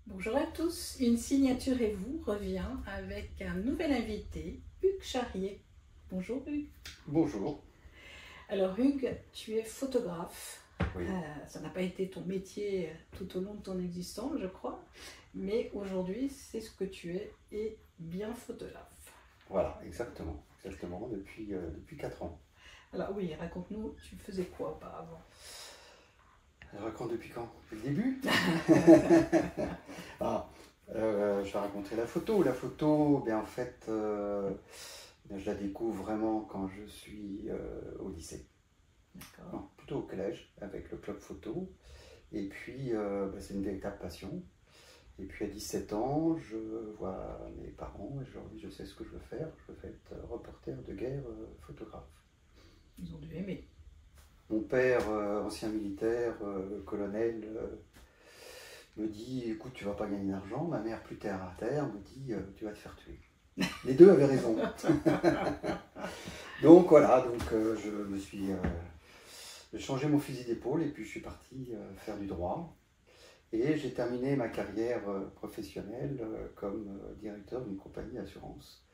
Bonjour à tous, Une signature et vous revient avec un nouvel invité, Hugues Charrier. Bonjour Hugues. Bonjour. Alors Hugues, tu es photographe. Oui. Ça n'a pas été ton métier tout au long de ton existence, je crois, mais aujourd'hui c'est ce que tu es et bien photographe. Voilà, exactement, depuis 4 ans. Alors oui, raconte-nous, tu faisais quoi auparavant? Je raconte depuis quand? Depuis le début. Je vais raconter la photo. La photo, bien en fait, je la découvre vraiment quand je suis au lycée. D'accord. Non, plutôt au collège, avec le club photo. Et puis, c'est une véritable passion. Et puis à 17 ans, je vois mes parents et je leur dis je sais ce que je veux faire. Je veux être reporter de guerre, photographe. Ils ont dû aimer. Mon père, ancien militaire, colonel, me dit écoute, tu vas pas gagner d'argent. Ma mère, plus terre à terre, me dit tu vas te faire tuer. Les deux avaient raison. Donc voilà, je me suis j'ai changé mon fusil d'épaule et puis je suis parti faire du droit. Et j'ai terminé ma carrière professionnelle comme directeur d'une compagnie d'assurance,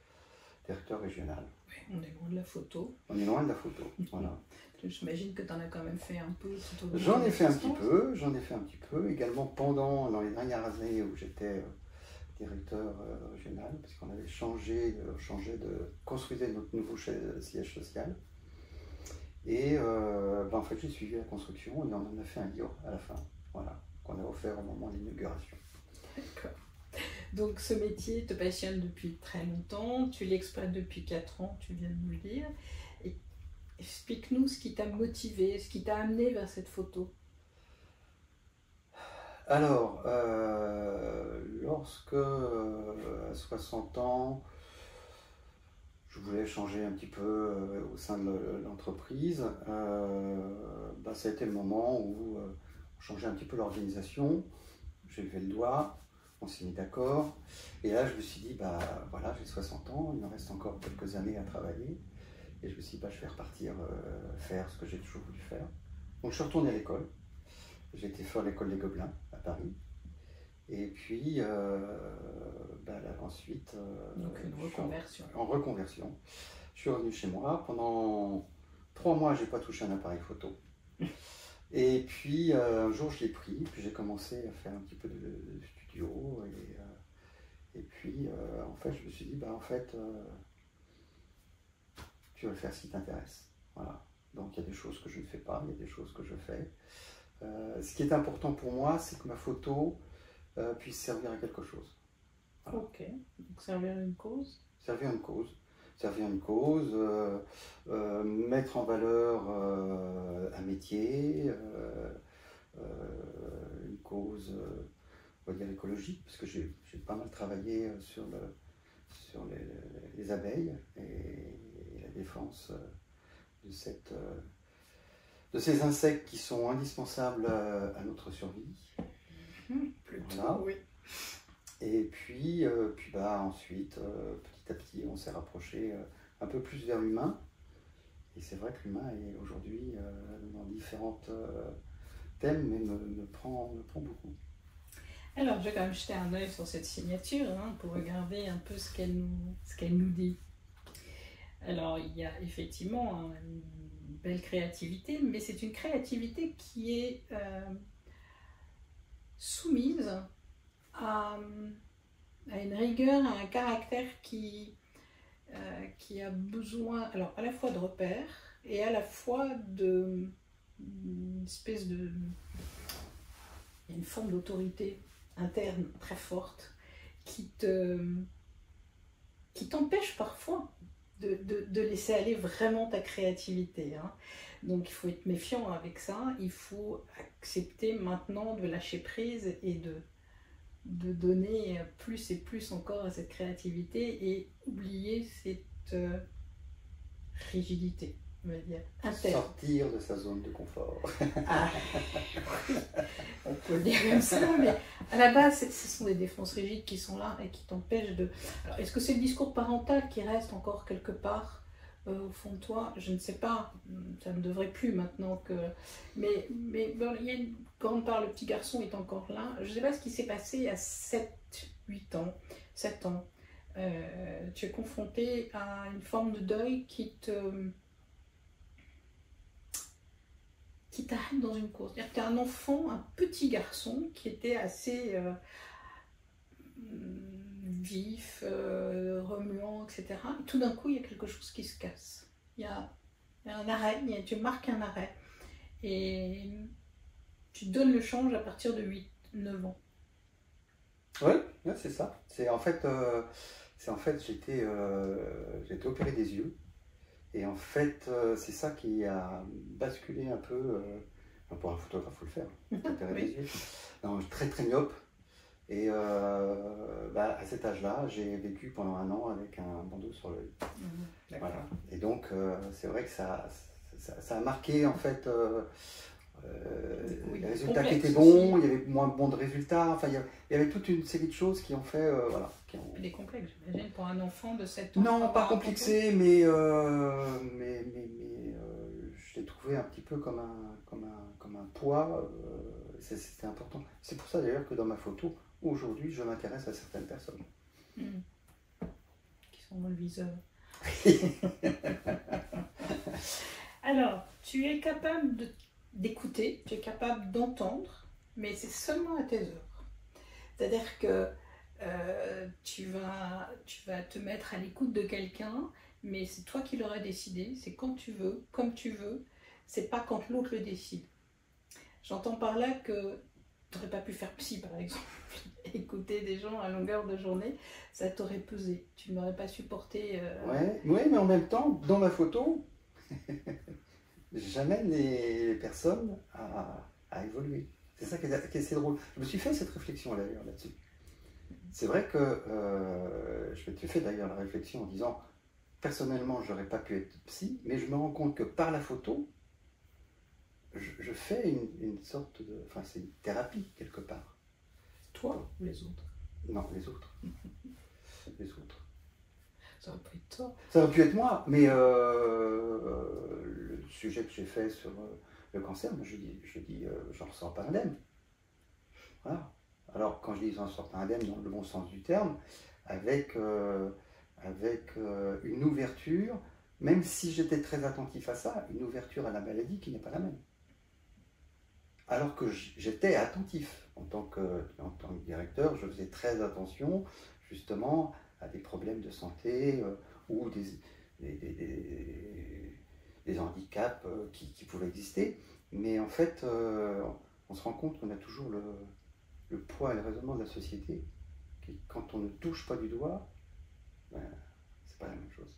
directeur régional. Oui, on est loin de la photo. On est loin de la photo, voilà. J'imagine que tu en as quand même fait un peu tout au long. J'en ai fait un petit peu, également dans les dernières années où j'étais directeur régional, parce qu'on avait construisait notre nouveau siège social. Et en fait, j'ai suivi la construction et on en a fait un livre à la fin, voilà, qu'on a offert au moment de l'inauguration. D'accord. Donc ce métier te passionne depuis très longtemps, tu l'exploites depuis 4 ans, tu viens de nous le dire. Et explique-nous ce qui t'a motivé, ce qui t'a amené vers cette photo. Alors, lorsque à 60 ans, je voulais changer un petit peu au sein de l'entreprise, ça a été le moment où on changeait un petit peu l'organisation. J'ai levé le doigt, on s'est mis d'accord. Et là, je me suis dit, voilà, j'ai 60 ans, il me reste encore quelques années à travailler. Et je me suis dit, je vais repartir faire ce que j'ai toujours voulu faire. Donc, je suis retourné à l'école. J'ai été faire l'école des Gobelins à Paris. Et puis, ensuite, donc une reconversion. En reconversion. Je suis revenu chez moi. Pendant 3 mois, je n'ai pas touché un appareil photo. Et puis, un jour, je l'ai pris. Puis, j'ai commencé à faire un petit peu de studio. Et puis, en fait, je me suis dit, tu vas le faire si t'intéresse. Voilà. Donc, il y a des choses que je ne fais pas, il y a des choses que je fais. Ce qui est important pour moi, c'est que ma photo puisse servir à quelque chose. Voilà. Ok, donc servir à une cause. Servir à une cause. Servir à une cause, mettre en valeur un métier, une cause, on va dire écologique, parce que j'ai pas mal travaillé sur les abeilles et la défense de ces insectes qui sont indispensables à notre survie. Plutôt, oui. Et puis, ensuite, petit à petit, on s'est rapproché un peu plus vers l'humain. Et c'est vrai que l'humain est aujourd'hui dans différents thèmes, mais me prend beaucoup. Alors, je vais quand même jeter un œil sur cette signature pour regarder un peu ce qu'elle nous dit. Alors, il y a effectivement une belle créativité, mais c'est une créativité qui est soumise à une rigueur, à un caractère qui a besoin, alors à la fois de repères et à la fois d'une espèce de... Il y a une forme d'autorité interne très forte qui t'empêche parfois de laisser aller vraiment ta créativité. Donc il faut être méfiant avec ça, il faut accepter maintenant de lâcher prise et de donner plus et plus encore à cette créativité et oublier cette rigidité, on va dire, interne. Sortir de sa zone de confort. On peut le dire comme ça, mais à la base, ce sont des défenses rigides qui sont là et qui t'empêchent de... Alors, est-ce que c'est le discours parental qui reste encore quelque part au fond de toi, je ne sais pas, ça ne devrait plus maintenant que... Mais bon, quand on parle, le petit garçon est encore là, je ne sais pas ce qui s'est passé il y a 7, 8 ans, 7 ans. Tu es confronté à une forme de deuil qui t'arrête dans une course. C'est-à-dire que tu as un enfant, un petit garçon qui était assez vif, remuant, etc. Et tout d'un coup, il y a quelque chose qui se casse. Il y a un arrêt, tu marques un arrêt. Et tu donnes le change à partir de 8, 9 ans. Oui, ouais, c'est ça. C'est en fait, j'étais opéré des yeux. Et en fait, c'est ça qui a basculé un peu. Pour un photographe, il faut le faire. Opérer Oui. des yeux. Non, très très myope. Et à cet âge-là, j'ai vécu pendant 1 an avec un bandeau sur l'œil. Voilà. Et donc, c'est vrai que ça a marqué en fait les résultats qui étaient bons, il y avait moins bons de résultats. Enfin, il y avait toute une série de choses qui ont fait. Voilà, Des complexes, j'imagine, pour un enfant de 7 ans. Non, pas complexé, mais je l'ai trouvé un petit peu comme un poids. C'était important. C'est pour ça d'ailleurs que dans ma photo, aujourd'hui, je m'intéresse à certaines personnes. Qui sont dans le viseur. Alors, tu es capable d'écouter, tu es capable d'entendre, mais c'est seulement à tes heures. C'est-à-dire que tu vas te mettre à l'écoute de quelqu'un, mais c'est toi qui l'auras décidé, c'est quand tu veux, comme tu veux, c'est pas quand l'autre le décide. J'entends par là que tu n'aurais pas pu faire psy, par exemple. Écouter des gens à longueur de journée, ça t'aurait pesé. Tu n'aurais pas supporté... Ouais, mais en même temps, dans ma photo, j'amène les personnes à évoluer. C'est ça qui est assez drôle. Je me suis fait cette réflexion d'ailleurs là-dessus. C'est vrai que je me suis fait d'ailleurs la réflexion en disant, personnellement, j'aurais pas pu être psy, mais je me rends compte que par la photo, je fais une sorte de... Enfin, c'est une thérapie, quelque part. Toi ou les autres? Non, les autres. Les autres. Ça aurait pu être toi. Ça aurait pu être moi, mais le sujet que j'ai fait sur le cancer, moi, je dis j'en ressens pas indemne. Voilà. Alors, quand je dis j'en ressens pas indemne, dans le bon sens du terme, avec une ouverture, même si j'étais très attentif à ça, une ouverture à la maladie qui n'est pas la même. Alors que j'étais attentif en tant que directeur, je faisais très attention justement à des problèmes de santé ou des handicaps qui pouvaient exister. Mais en fait, on se rend compte qu'on a toujours le poids et le raisonnement de la société, qui, quand on ne touche pas du doigt, ben, c'est pas la même chose.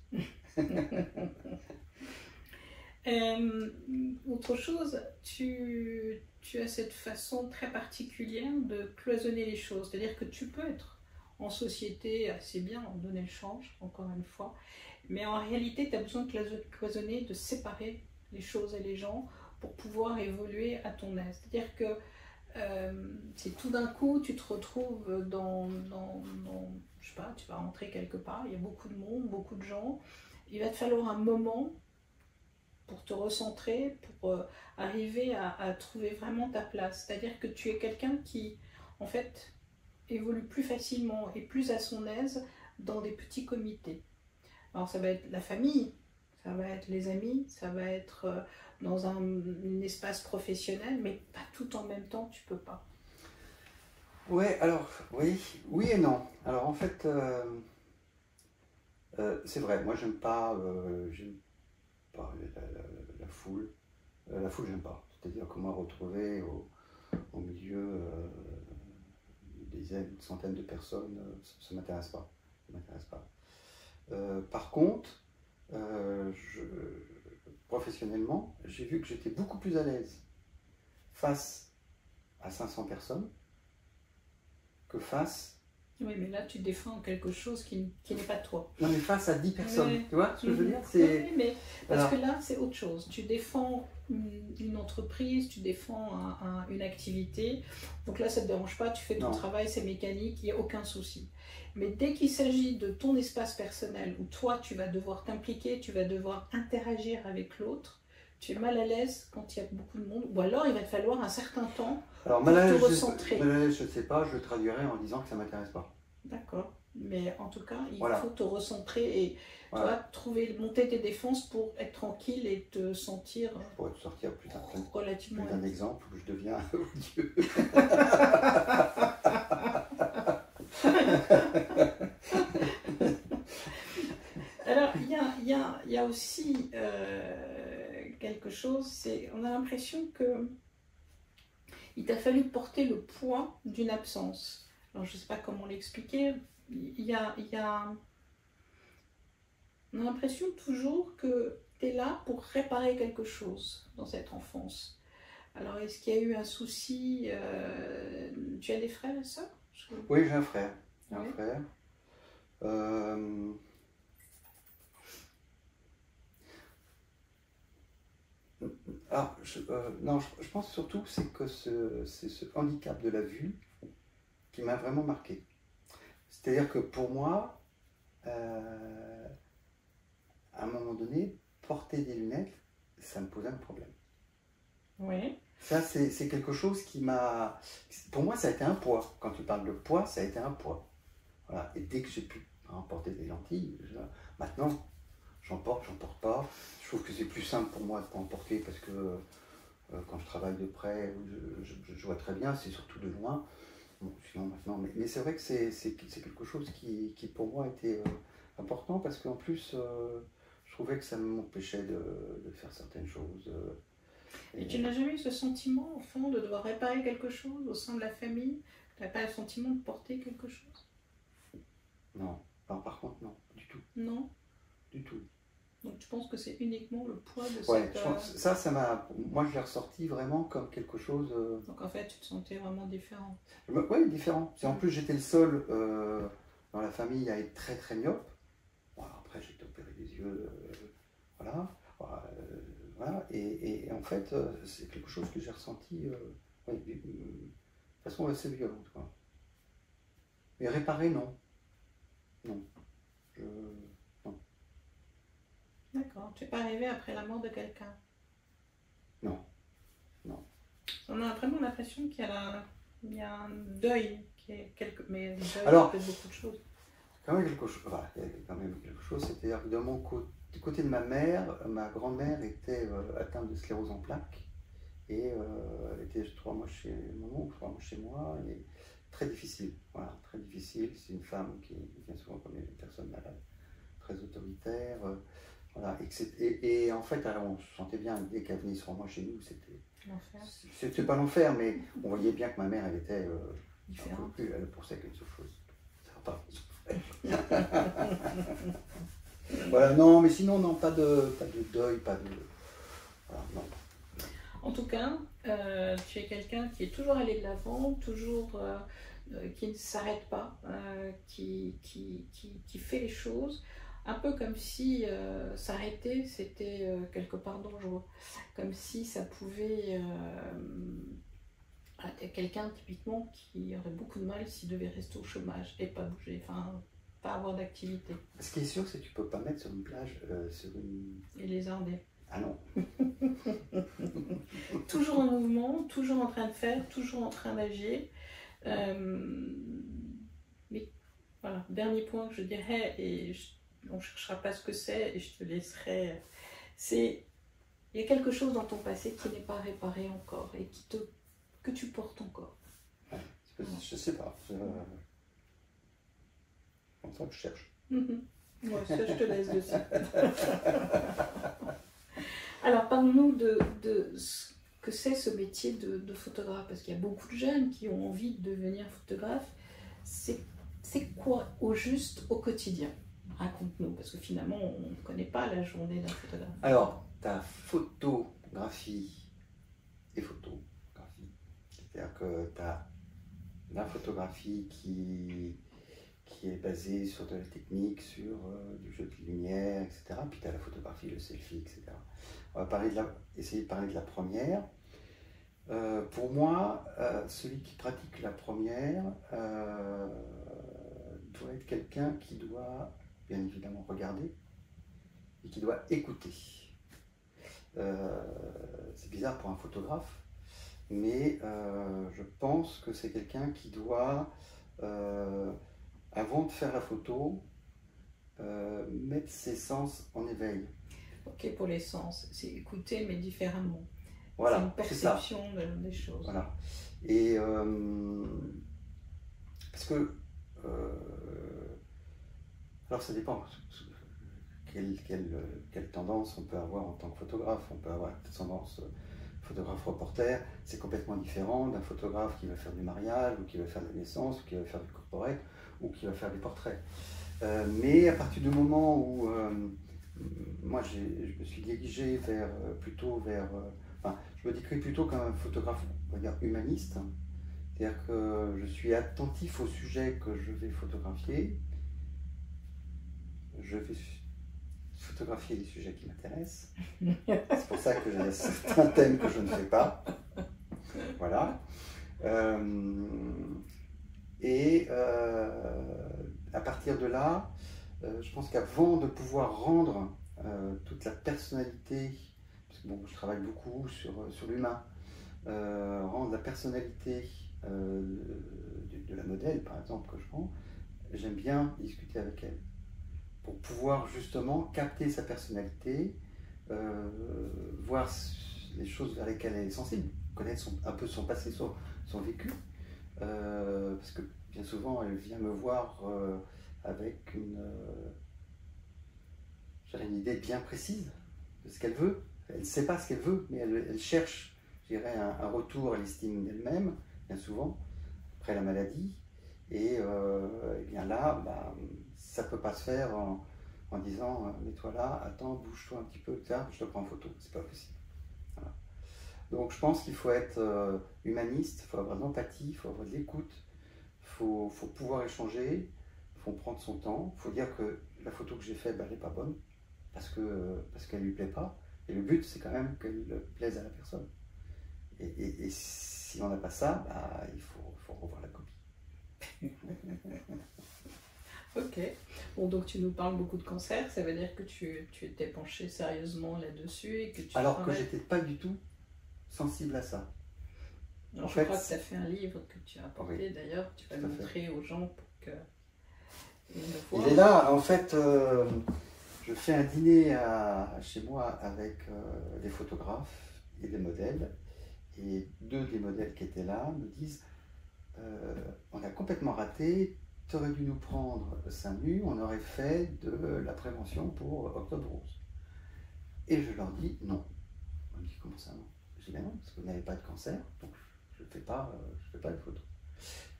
Autre chose, tu as cette façon très particulière de cloisonner les choses, c'est-à-dire que tu peux être en société assez bien, en donner le change, encore une fois, mais en réalité tu as besoin de cloisonner, de séparer les choses et les gens pour pouvoir évoluer à ton aise. C'est-à-dire que si tout d'un coup tu te retrouves je sais pas, tu vas rentrer quelque part, il y a beaucoup de monde, beaucoup de gens, il va te falloir un moment pour te recentrer, pour arriver à trouver vraiment ta place. C'est-à-dire que tu es quelqu'un qui, en fait, évolue plus facilement et plus à son aise dans des petits comités. Alors ça va être la famille, ça va être les amis, ça va être dans un espace professionnel, mais pas tout en même temps, tu peux pas. Ouais, alors, oui et non. Alors en fait, c'est vrai, moi j'aime pas la foule. La foule, j'aime pas. C'est-à-dire que moi, retrouver au milieu des dizaines, centaines de personnes, ça m'intéresse pas. Ça m'intéresse pas. Par contre, professionnellement, j'ai vu que j'étais beaucoup plus à l'aise face à 500 personnes que face Oui, mais là, tu défends quelque chose qui n'est pas toi. Non, mais face à 10 personnes, Ouais. tu vois ce que je veux dire? Oui, mais parce Voilà. que là, c'est autre chose. Tu défends une entreprise, tu défends une activité. Donc là, ça ne te dérange pas, tu fais ton Non. travail, c'est mécanique, il n'y a aucun souci. Mais dès qu'il s'agit de ton espace personnel, où toi, tu vas devoir t'impliquer, tu vas devoir interagir avec l'autre, tu es mal à l'aise quand il y a beaucoup de monde, ou alors il va te falloir un certain temps Alors, pour mal à te l'aise, recentrer. je ne sais pas, je traduirai en disant que ça ne m'intéresse pas. D'accord. Mais en tout cas, il Voilà. faut te recentrer et Voilà. monter tes défenses pour être tranquille et te sentir Je pourrais te sortir plus relativement d'un exemple où je deviens odieux. Alors, il y a aussi quelque chose, on a l'impression que il t'a fallu porter le poids d'une absence. Alors, je ne sais pas comment l'expliquer. On a l'impression toujours que tu es là pour réparer quelque chose dans cette enfance. Alors, est-ce qu'il y a eu un souci Tu as des frères et sœurs? Oui, j'ai un frère. Oui. Alors, je pense surtout que c'est ce handicap de la vue qui m'a vraiment marqué. C'est-à-dire que pour moi, à un moment donné, porter des lunettes, ça me posait un problème. Oui. Ça, c'est quelque chose qui m'a... Pour moi, ça a été un poids. Quand tu parles de poids, ça a été un poids. Voilà. Et dès que j'ai pu porter des lentilles, maintenant, j'en porte pas. Je trouve que c'est plus simple pour moi de ne pas en porter parce que quand je travaille de près, je vois très bien, c'est surtout de loin. Bon, sinon maintenant, mais c'est vrai que c'est quelque chose qui pour moi était important parce qu'en plus, je trouvais que ça m'empêchait de faire certaines choses. Et tu n'as jamais eu ce sentiment, au fond, de devoir réparer quelque chose au sein de la famille? Tu n'as pas le sentiment de porter quelque chose? Non. Alors, par contre, non, du tout. Non? Du tout. Donc tu penses que c'est uniquement le poids de Ouais, cette... je pense, ça m'a... Moi, je l'ai ressorti vraiment comme quelque chose... Donc en fait, tu te sentais vraiment différent. Oui, différent. En plus, j'étais le seul dans la famille à être très très myope. Bon, après, j'ai été opéré des yeux, voilà. Voilà. Et en fait, c'est quelque chose que j'ai ressenti de façon assez violente, quoi. Mais réparer, non. Non. Non. D'accord. Tu n'es pas arrivé après la mort de quelqu'un? Non. Non. On a vraiment l'impression qu'il y a un deuil, mais le deuil, Alors, ça peut être beaucoup de choses. Quand même quelque chose, voilà, il y a quand même quelque chose, c'est-à-dire que du côté de ma mère, ma grand-mère était atteinte de sclérose en plaques et elle était 3 mois chez mon oncle, 3 mois chez moi, et très difficile, voilà, très difficile. C'est une femme qui vient souvent comme une personne malade, très autoritaire, voilà, et en fait, alors, on se sentait bien dès qu'elle venait sur moi chez nous, c'était pas l'enfer, mais on voyait bien que ma mère, elle était différente. Elle pensait qu'une seule chose, ça va pas. Voilà, non, mais sinon, non, pas de deuil, pas de... Voilà, non. En tout cas, tu es quelqu'un qui est toujours allé de l'avant, toujours qui ne s'arrête pas, qui fait les choses, un peu comme si s'arrêter, c'était quelque part dangereux, comme si ça pouvait... quelqu'un typiquement qui aurait beaucoup de mal s'il devait rester au chômage et pas bouger, enfin pas avoir d'activité. Ce qui est sûr, c'est que tu peux pas mettre sur une plage, Et les Indés. Ah non. Toujours en mouvement, toujours en train de faire, toujours en train d'agir. Mais voilà, dernier point que je dirais, et on ne cherchera pas ce que c'est, et je te laisserai, c'est il y a quelque chose dans ton passé qui n'est pas réparé encore et que tu portes encore. Ouais, je sais pas. C'est comme ça que je cherche. Ouais, ça, je te laisse dessus. Alors, parle-nous de ce que c'est ce métier de photographe, parce qu'il y a beaucoup de jeunes qui ont envie de devenir photographe. C'est quoi au juste au quotidien? Raconte-nous, parce que finalement, on ne connaît pas la journée d'un photographe. Alors, tu as photographie et photographie. C'est-à-dire que tu as la photographie qui qui est basé sur de la technique, sur du jeu de lumière, etc. Puis tu as la photographie, le selfie, etc. On va essayer de parler de la première. Pour moi, celui qui pratique la première doit être quelqu'un qui doit bien évidemment regarder et qui doit écouter. C'est bizarre pour un photographe, mais je pense que c'est quelqu'un qui doit, avant de faire la photo, mettre ses sens en éveil. Ok, pour les sens, c'est écouter mais différemment. Voilà, c'est une perception des choses. Voilà. Et parce que alors ça dépend quelle tendance on peut avoir en tant que photographe. On peut avoir une tendance photographe reporter, c'est complètement différent d'un photographe qui va faire du mariage, ou qui va faire de la naissance, ou qui va faire du corporate, ou qui va faire des portraits. Mais à partir du moment où moi je me suis dirigé je me décris plutôt comme un photographe, on va dire, humaniste. C'est-à-dire que je suis attentif au sujet que je vais photographier. Je vais photographier les sujets qui m'intéressent. C'est pour ça que j'ai certains thèmes que je ne fais pas. Voilà. À partir de là, je pense qu'avant de pouvoir rendre toute la personnalité, parce que bon, je travaille beaucoup sur l'humain, rendre la personnalité de la modèle, par exemple, que je prends, j'aime bien discuter avec elle pour pouvoir justement capter sa personnalité, voir les choses vers lesquelles elle est sensible, connaître un peu son passé, son vécu, parce que bien souvent elle vient me voir avec une idée bien précise de ce qu'elle veut. Elle ne sait pas ce qu'elle veut, mais elle cherche, je dirais, un retour à l'estime d'elle-même, bien souvent, après la maladie. Et bien là, ça ne peut pas se faire en disant mets-toi là, attends, bouge-toi un petit peu, je te prends en photo. C'est pas possible. Voilà. Donc je pense qu'il faut être humaniste, il faut avoir de l'empathie, il faut avoir de l'écoute, il faut pouvoir échanger, il faut prendre son temps, il faut dire que la photo que j'ai faite, elle n'est pas bonne, parce qu'elle ne lui plaît pas. Et le but, c'est quand même qu'elle plaise à la personne. Et si on n'a pas ça, il faut revoir la copie. Ok. Bon, donc tu nous parles beaucoup de cancer, ça veut dire que tu t'es penché sérieusement là-dessus et que tu Alors que j'étais pas du tout sensible à ça. Alors, je crois que tu as fait un livre que tu as apporté, oui, d'ailleurs, tu vas le montrer aux gens pour qu'ils le voient. Il est là, en fait, je fais un dîner chez moi avec des photographes et des modèles. Et deux des modèles qui étaient là me disent on a complètement raté, tu aurais dû nous prendre seins nus, on aurait fait de la prévention pour Octobre Rose. Et je leur dis non. On me dit comment ça non? Je dis ben non, parce que vous n'avez pas de cancer, donc je ne fais pas de photos.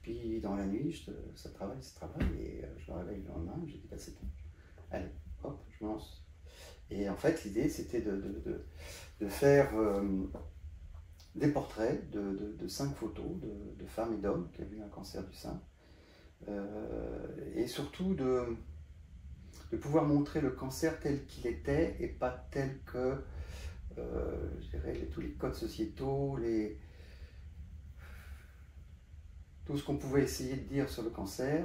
Puis dans la nuit, ça travaille, et je me réveille le lendemain, j'ai dit c'est bon, allez, hop, je me lance. Et en fait, l'idée c'était de faire des portraits de 5 photos de femmes et d'hommes qui avaient eu un cancer du sein. Et surtout de pouvoir montrer le cancer tel qu'il était et pas tel que, je dirais, tous les codes sociétaux, tout ce qu'on pouvait essayer de dire sur le cancer.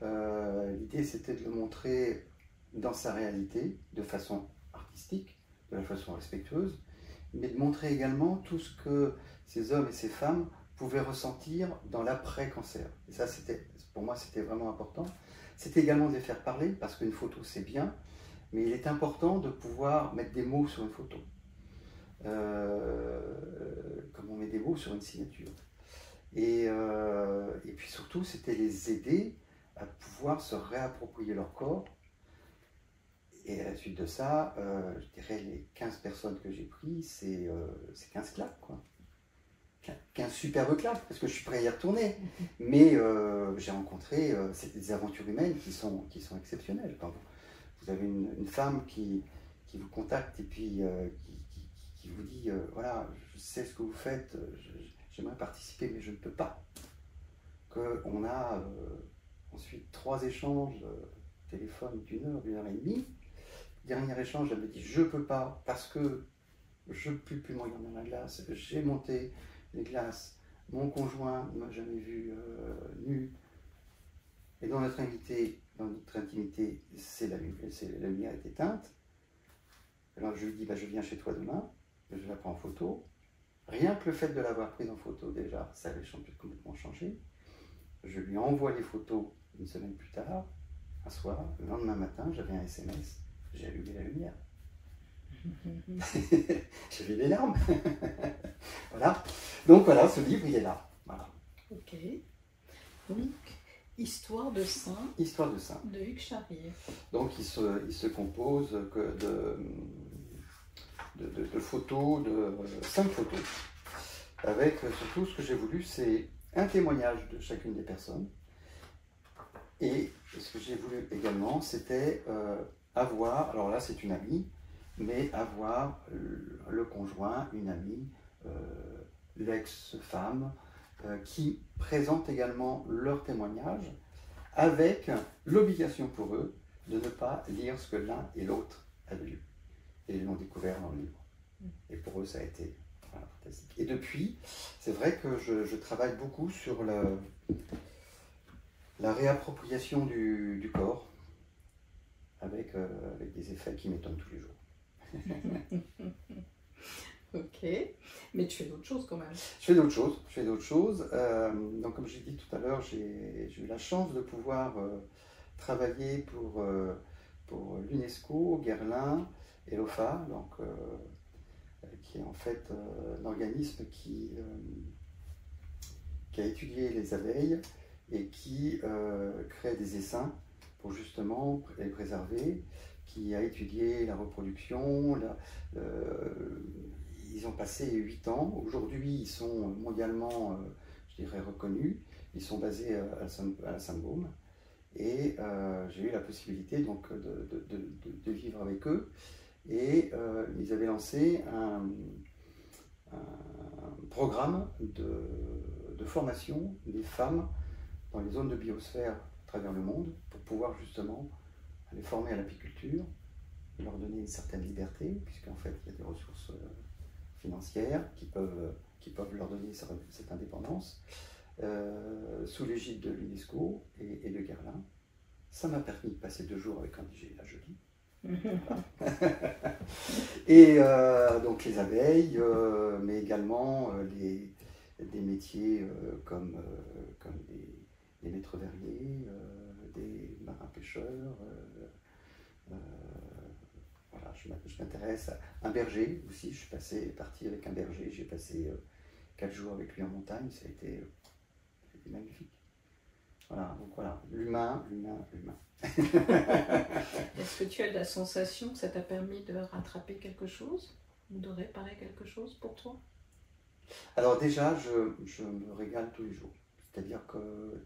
L'idée c'était de le montrer dans sa réalité, de façon artistique, de la façon respectueuse, mais de montrer également tout ce que ces hommes et ces femmes pouvaient ressentir dans l'après-cancer. Et ça, pour moi, c'était vraiment important. C'était également de les faire parler, parce qu'une photo, c'est bien, mais il est important de pouvoir mettre des mots sur une photo. Comme on met des mots sur une signature. Et puis surtout, c'était les aider à pouvoir se réapproprier leur corps. Et à la suite de ça, je dirais les 15 personnes que j'ai prises, c'est 15 claques, quoi. 15 superbes claques, parce que je suis prêt à y retourner. Mais j'ai rencontré, c'était des aventures humaines qui sont exceptionnelles. Quand vous avez une femme qui vous contacte et puis qui vous dit, voilà, je sais ce que vous faites, j'aimerais participer, mais je ne peux pas. Qu'on a Ensuite, 3 échanges téléphone d'une heure et demie. Dernier échange, elle me dit je peux pas parce que je ne peux plus me regarder dans la glace, j'ai monté les glaces, mon conjoint ne m'a jamais vu nu. Et dans notre intimité, la lumière est éteinte. Alors je lui dis, bah, je viens chez toi demain, je la prends en photo. Rien que le fait de l'avoir prise en photo déjà, ça avait complètement changé. Je lui envoie les photos une semaine plus tard, un soir, le lendemain matin, j'avais un SMS, j'ai allumé la lumière. J'avais des larmes. Voilà. Donc voilà, ce livre, il est là. Voilà. Ok. Donc, Histoire de saint. Histoire de saint. De Hugues Charrier. Donc il se compose de photos, de 5 photos. Avec surtout ce que j'ai voulu, c'est un témoignage de chacune des personnes. Et ce que j'ai voulu également, c'était avoir, alors là c'est une amie, mais avoir le conjoint, une amie, l'ex-femme, qui présentent également leur témoignage, avec l'obligation pour eux de ne pas lire ce que l'un et l'autre avaient lu. Et ils l'ont découvert dans le livre. Et pour eux, ça a été fantastique. Et depuis, c'est vrai que je travaille beaucoup sur la réappropriation du corps, avec des effets qui m'étonnent tous les jours. Ok, mais tu fais d'autres choses quand même. Je fais d'autres choses. Donc comme j'ai dit tout à l'heure, j'ai eu la chance de pouvoir travailler pour l'UNESCO, Guerlain et l'OFA, donc, qui est en fait un organisme qui a étudié les abeilles et qui crée des essaims pour justement les préserver, qui a étudié la reproduction, ils ont passé 8 ans. Aujourd'hui, ils sont mondialement, je dirais, reconnus. Ils sont basés à Saint-Baume. Et j'ai eu la possibilité donc, de vivre avec eux. Et ils avaient lancé un programme de formation des femmes dans les zones de biosphère à travers le monde pour pouvoir justement les former à l'apiculture, leur donner une certaine liberté, puisqu'en fait, il y a des ressources financières qui peuvent leur donner cette indépendance, sous l'égide de l'UNESCO et de Guerlain. Ça m'a permis de passer 2 jours avec Andy la jolie. Et donc les abeilles, mais également des métiers comme des maîtres verriers, des marins pêcheurs. Voilà, je m'intéresse à un berger aussi. Je suis parti avec un berger. J'ai passé 4 jours avec lui en montagne. Ça a été magnifique. Voilà, donc voilà, l'humain. Est-ce que tu as la sensation que ça t'a permis de rattraper quelque chose ou de réparer quelque chose pour toi? Alors déjà, je me régale tous les jours. C'est-à-dire que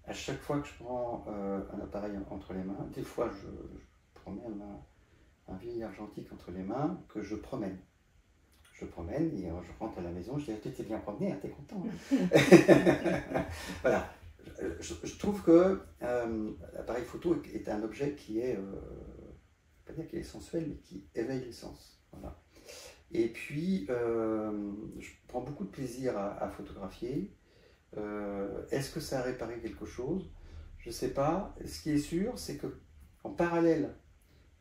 à chaque fois que je prends un appareil entre les mains, des fois je prends même un vieil argentique entre les mains que je promène. Je promène et je rentre à la maison, je dis tu t'es bien promené, hein, t'es content. Voilà. Je trouve que l'appareil photo est un objet qui est, pas dire qu'il est sensuel, mais qui éveille les sens. Voilà. Et puis, je prends beaucoup de plaisir à photographier. Est-ce que ça a réparé quelque chose? Je ne sais pas. Ce qui est sûr, c'est qu'en parallèle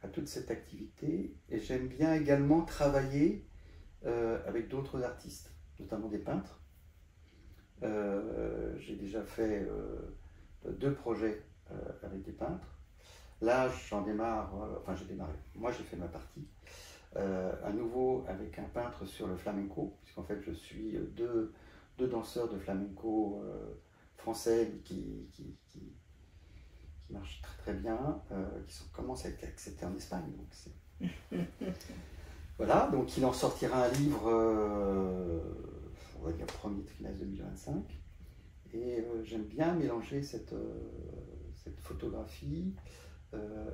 à toute cette activité, j'aime bien également travailler avec d'autres artistes, notamment des peintres. J'ai déjà fait 2 projets avec des peintres. Là, j'en démarre, enfin j'ai démarré, moi j'ai fait ma partie. À nouveau avec un peintre sur le flamenco, puisqu'en fait je suis deux danseurs de flamenco français qui marchent très très bien, qui commencent à être acceptés en Espagne. Donc voilà, donc il en sortira un livre, on va dire premier trimestre 2025. Et j'aime bien mélanger cette photographie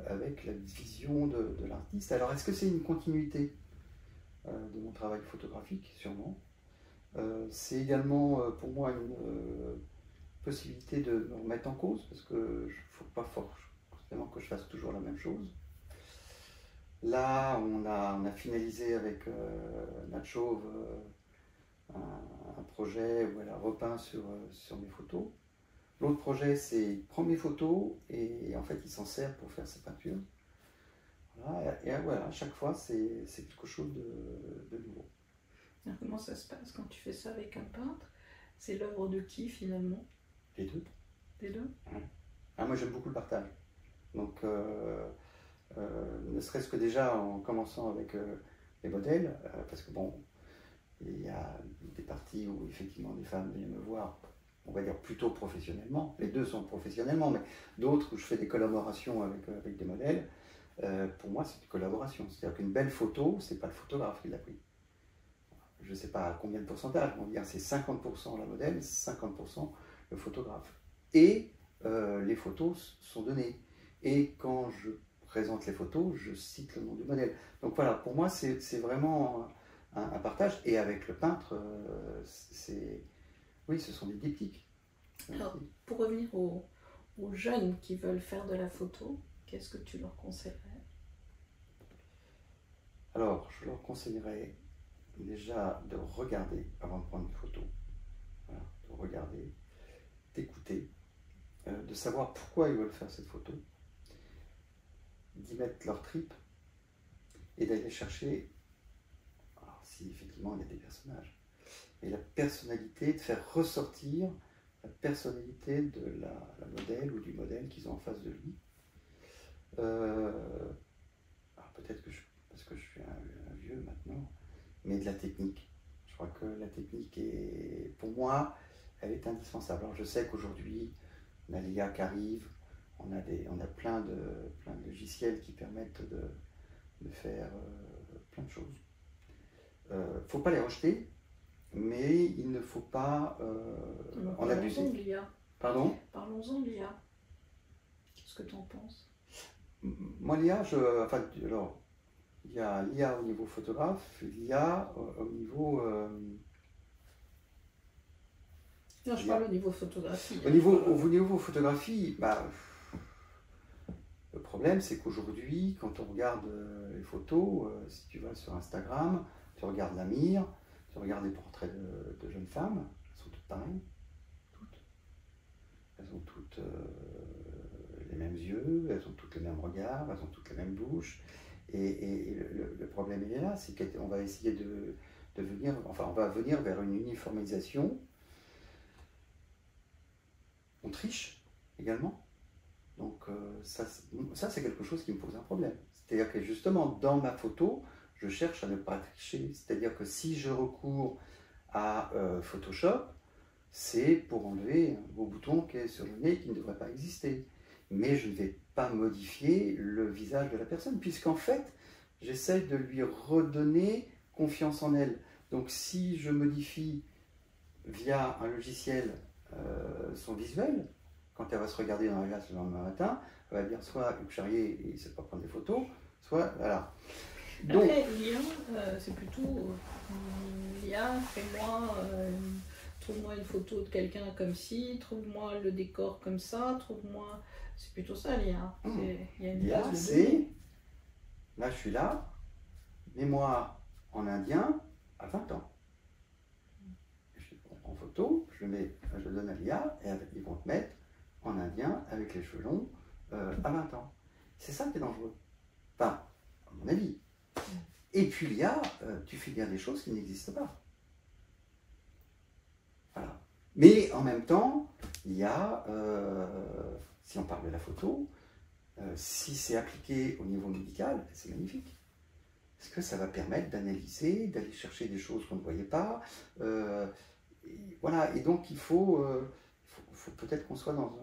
avec la vision de l'artiste. Alors est-ce que c'est une continuité de mon travail photographique? Sûrement. C'est également pour moi possibilité de me remettre en cause, parce que il ne faut pas forcément que je fasse toujours la même chose. Là, on a finalisé avec Nacho un projet où elle a repeint sur mes photos. L'autre projet, c'est prendre mes photos et en fait, il s'en sert pour faire ses peintures. Voilà, et voilà, à chaque fois, c'est quelque chose de nouveau. Alors, comment ça se passe quand tu fais ça avec un peintre? C'est l'œuvre de qui finalement? Les deux. Les deux? Ouais. Ah, moi, j'aime beaucoup le partage. Donc, ne serait-ce que déjà en commençant avec les modèles, parce que bon, il y a des parties où effectivement des femmes viennent me voir, on va dire plutôt professionnellement, les deux sont professionnellement, mais d'autres où je fais des collaborations avec des modèles, pour moi c'est une collaboration. C'est-à-dire qu'une belle photo, c'est pas le photographe qui l'a pris. Je ne sais pas à combien de pourcentage, on va dire c'est 50% la modèle, 50% le photographe. Et les photos sont données. Et quand je présente les photos, je cite le nom du modèle. Donc voilà, pour moi c'est vraiment un partage. Et avec le peintre, oui, ce sont des diptyques. Alors, pour revenir aux jeunes qui veulent faire de la photo, qu'est-ce que tu leur conseillerais? Alors, je leur conseillerais déjà de regarder avant de prendre une photo. Voilà, de regarder, d'écouter, de savoir pourquoi ils veulent faire cette photo, d'y mettre leur trip et d'aller chercher, alors si effectivement il y a des personnages, et la personnalité, de faire ressortir la personnalité de la modèle ou du modèle qu'ils ont en face de lui. Alors peut-être que parce que je suis un vieux maintenant, mais de la technique. Je crois que la technique est, pour moi, elle est indispensable. Alors je sais qu'aujourd'hui, on a l'IA qui arrive, on a plein de logiciels qui permettent de faire plein de choses. Il ne faut pas les rejeter, mais il ne faut pas en abuser. Parlons-en de l'IA. Pardon? Parlons-en de l'IA. Qu'est-ce que tu en penses? Moi, l'IA, alors, il y a l'IA au niveau photographe, l'IA au niveau... Non, je parle au niveau photographie. Au niveau photographie, bah, le problème, c'est qu'aujourd'hui, quand on regarde les photos, si tu vas sur Instagram, tu regardes la mire, tu regardes les portraits de jeunes femmes, elles sont toutes pareilles, toutes. Elles ont toutes les mêmes yeux, elles ont toutes le même regard, elles ont toutes la même bouche. Et le problème, il est là, c'est qu'on va essayer de venir, enfin, on va venir vers une uniformisation. On triche également. Donc ça c'est quelque chose qui me pose un problème. C'est-à-dire que justement, dans ma photo, je cherche à ne pas tricher. C'est-à-dire que si je recours à Photoshop, c'est pour enlever un beau bouton qui est sur le nez qui ne devrait pas exister. Mais je ne vais pas modifier le visage de la personne, puisqu'en fait, j'essaie de lui redonner confiance en elle. Donc si je modifie via un logiciel son visuel, quand elle va se regarder dans la glace le lendemain matin, elle va dire soit Hugues Charrier, il ne sait pas prendre des photos, soit voilà. Donc, après, l'IA, c'est plutôt l'IA, fais-moi, trouve-moi une photo de quelqu'un comme ci, trouve-moi le décor comme ça, trouve-moi. C'est plutôt ça l'IA. Il y a une l'IA, base de c'est données. là je suis là, mets-moi en indien à 20 ans. En photo, je le donne à l'IA et ils vont te mettre en indien avec les cheveux longs à 20 ans. C'est ça qui est dangereux. Enfin, à mon avis. Et puis l'IA, tu fais bien des choses qui n'existent pas. Voilà. Mais en même temps, l'IA, si on parle de la photo, si c'est appliqué au niveau médical, c'est magnifique. Parce que ça va permettre d'analyser, d'aller chercher des choses qu'on ne voyait pas. Et voilà, et donc il faut peut-être qu'on soit dans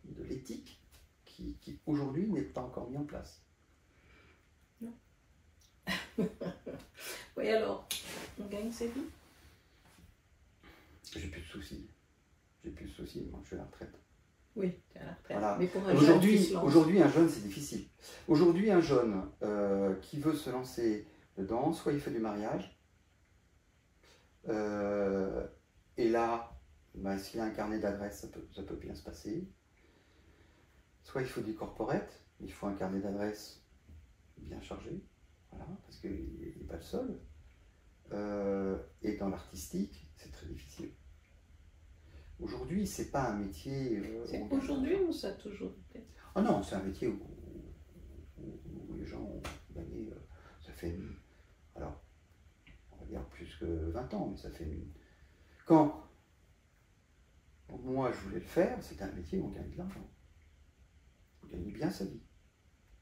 de l'éthique qui aujourd'hui n'est pas encore mis en place. Non. Oui, alors, on gagne sa vie? J'ai plus de soucis. Moi je suis à la retraite. Oui, tu es à la retraite. Voilà. Mais pour un jeune qui se lance. Aujourd'hui, un jeune, c'est difficile. Aujourd'hui, un jeune qui veut se lancer dedans, soit il fait du mariage, et là, bah, s'il y a un carnet d'adresses, ça peut bien se passer. Soit il faut du corporate, il faut un carnet d'adresses bien chargé, voilà, parce qu'il n'est pas le seul. Et dans l'artistique, c'est très difficile. Aujourd'hui, c'est pas un métier. C'est aujourd'hui ou ça a toujours été? Ah non, c'est un métier où les gens ont gagné. Ça fait, alors, on va dire plus que 20 ans, mais ça fait. Quand moi je voulais le faire, c'était un métier où on gagnait de l'argent. On gagnait bien sa vie.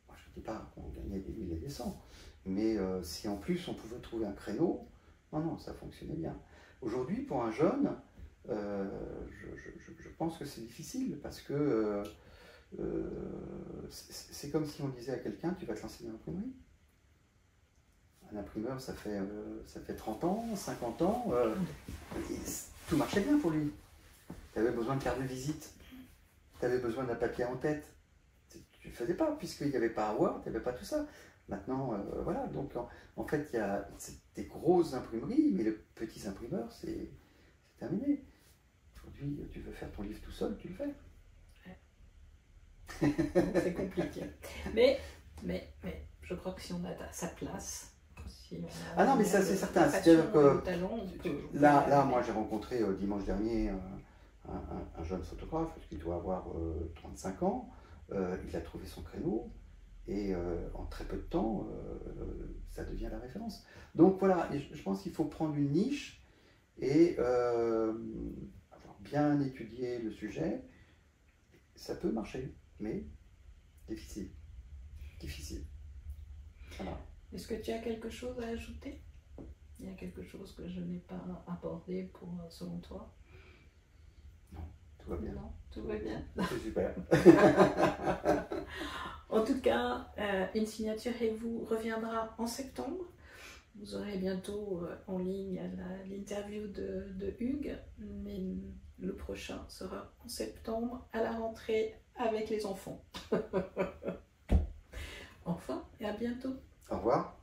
Moi, je ne dis pas qu'on gagnait des milliers et des cents, mais si en plus on pouvait trouver un créneau, non, ça fonctionnait bien. Aujourd'hui, pour un jeune, je pense que c'est difficile parce que c'est comme si on disait à quelqu'un, tu vas te lancer dans l'imprimerie. Un imprimeur, ça fait 30 ans, 50 ans, tout marchait bien pour lui. Tu avais besoin de carte de visite, tu avais besoin d'un papier en tête. Tu ne le faisais pas, puisqu'il n'y avait pas Word, il n'y avait pas tout ça. Maintenant, voilà, donc en fait, il y a des grosses imprimeries, mais les petits imprimeurs, c'est terminé. Aujourd'hui, tu veux faire ton livre tout seul, tu le fais. C'est compliqué. Mais je crois que si on a sa place, si on a ah non, mais ça c'est certain. C'est-à-dire que talent, là, moi j'ai rencontré dimanche dernier un jeune photographe qui doit avoir 35 ans. Il a trouvé son créneau et en très peu de temps, ça devient la référence. Donc voilà, et je pense qu'il faut prendre une niche et avoir bien étudié le sujet. Ça peut marcher, mais difficile. Voilà. Est-ce que tu as quelque chose à ajouter? Il y a quelque chose que je n'ai pas abordé selon toi? Non, tout va bien. Non, tout va bien. C'est super. En tout cas, Une signature et vous reviendra en septembre. Vous aurez bientôt en ligne l'interview de Hugues, mais le prochain sera en septembre à la rentrée avec les enfants. Enfin, et à bientôt. Au revoir.